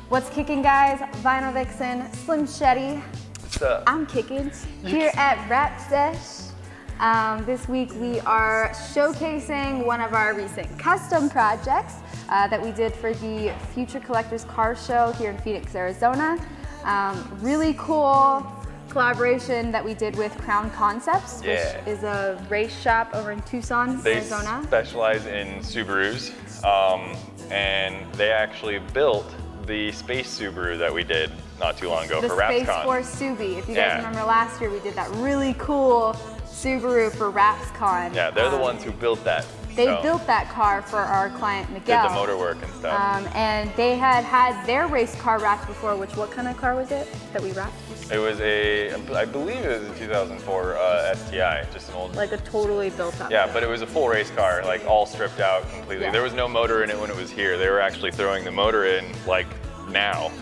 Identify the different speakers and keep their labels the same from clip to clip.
Speaker 1: What's kicking, guys? Vinyl Vixen, Slim Shetty.
Speaker 2: What's up?
Speaker 1: I'm kicking here at Rap Sesh. This week we are showcasing one of our recent custom projects that we did for the Future Collectors Car Show here in Phoenix, Arizona. Really cool collaboration that we did with Crown Concepts, which is a race shop over in Tucson, Arizona.
Speaker 2: They specialize in Subarus, and they actually built the Space Subaru that we did not too long ago for RapsCon.
Speaker 1: The Space Force Subi. If you guys remember last year, we did that really cool Subaru for RapsCon.
Speaker 2: Yeah, they're the ones who built that.
Speaker 1: They built that car for our client Miguel.
Speaker 2: Did the motor work and stuff.
Speaker 1: And they had their race car wrapped before, which, what kind of car was it that we wrapped?
Speaker 2: It was I believe it was a 2004 STI, just an old.
Speaker 1: Like a totally built up.
Speaker 2: Yeah, but it was a full race car, like all stripped out completely.
Speaker 1: Yeah.
Speaker 2: There was no motor in it when it was here. They were actually throwing the motor in like now.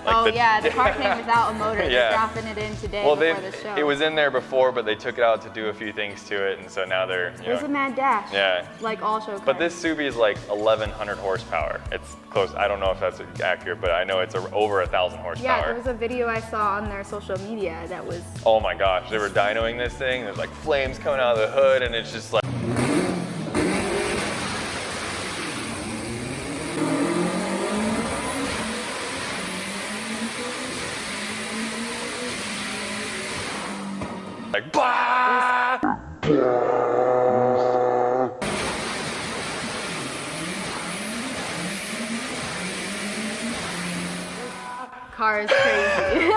Speaker 2: Like
Speaker 1: the car came without a motor. They're dropping it in today before the show.
Speaker 2: It was in there before, but they took it out to do a few things to it, and so now they're,
Speaker 1: It was a mad dash.
Speaker 2: Yeah.
Speaker 1: Like all show cars.
Speaker 2: But this Subi is like 1,100 horsepower. It's close. I don't know if that's accurate, but I know it's over 1,000 horsepower.
Speaker 1: Yeah, there was a video I saw on their social media that was.
Speaker 2: Oh my gosh, they were dynoing this thing. There's like flames coming out of the hood, and it's just like. Like, bah!
Speaker 1: Car is crazy.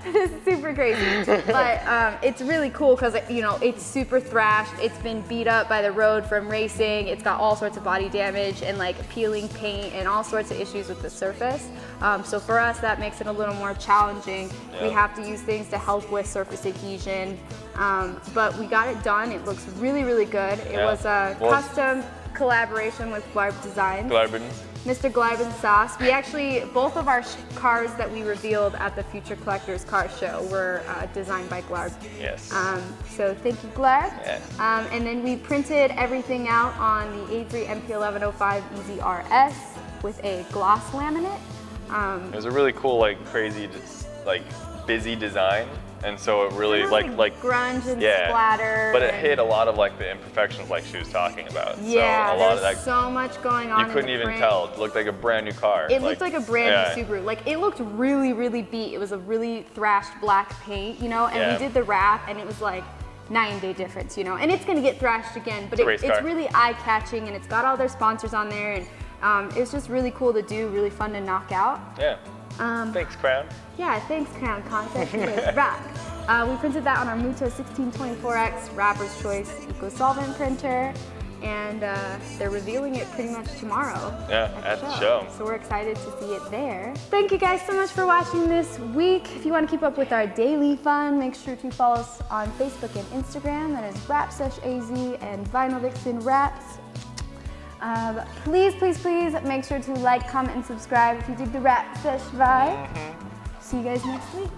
Speaker 1: It's super crazy, but it's really cool because it's super thrashed. It's been beat up by the road from racing. It's got all sorts of body damage and like peeling paint and all sorts of issues with the surface. So for us, that makes it a little more challenging. We have to use things to help with surface adhesion, but we got it done. It looks really, really good. It was a custom collaboration with Glarb Design. Mr. Glarb Sauce. We actually, both of our cars that we revealed at the Future Collectors Car Show were designed by Glarb.
Speaker 2: Yes.
Speaker 1: So thank you, Glarb.
Speaker 2: Yeah.
Speaker 1: And then we printed everything out on the A3 MP1105 EZRS with a gloss laminate.
Speaker 2: It was a really cool, like crazy, just like busy design. And so it really like
Speaker 1: grunge and splatter.
Speaker 2: But it hid a lot of like the imperfections like she was talking about.
Speaker 1: Yeah,
Speaker 2: so a lot of
Speaker 1: there's so much going on.
Speaker 2: You couldn't even tell. It looked like a brand new car.
Speaker 1: It looked like a brand new Subaru. Like it looked really, really beat. It was a really thrashed black paint, and we did the wrap and it was like night and day difference, And it's gonna get thrashed again, but it's really eye-catching and it's got all their sponsors on there, and it's just really cool to do, really fun to knock out.
Speaker 2: Yeah. Thanks, Crown.
Speaker 1: Yeah, thanks, Crown Concepts. You guys rock. We printed that on our Muto 1624X Rapper's Choice Eco Solvent printer, and they're revealing it pretty much tomorrow.
Speaker 2: Yeah, at the show.
Speaker 1: So we're excited to see it there. Thank you guys so much for watching this week. If you want to keep up with our daily fun, make sure to follow us on Facebook and Instagram. That is RapSeshAZ and Vinyl Vixen Raps. Please, please, please make sure to like, comment, and subscribe if you dig the Rap Sesh vibe. See you guys next week.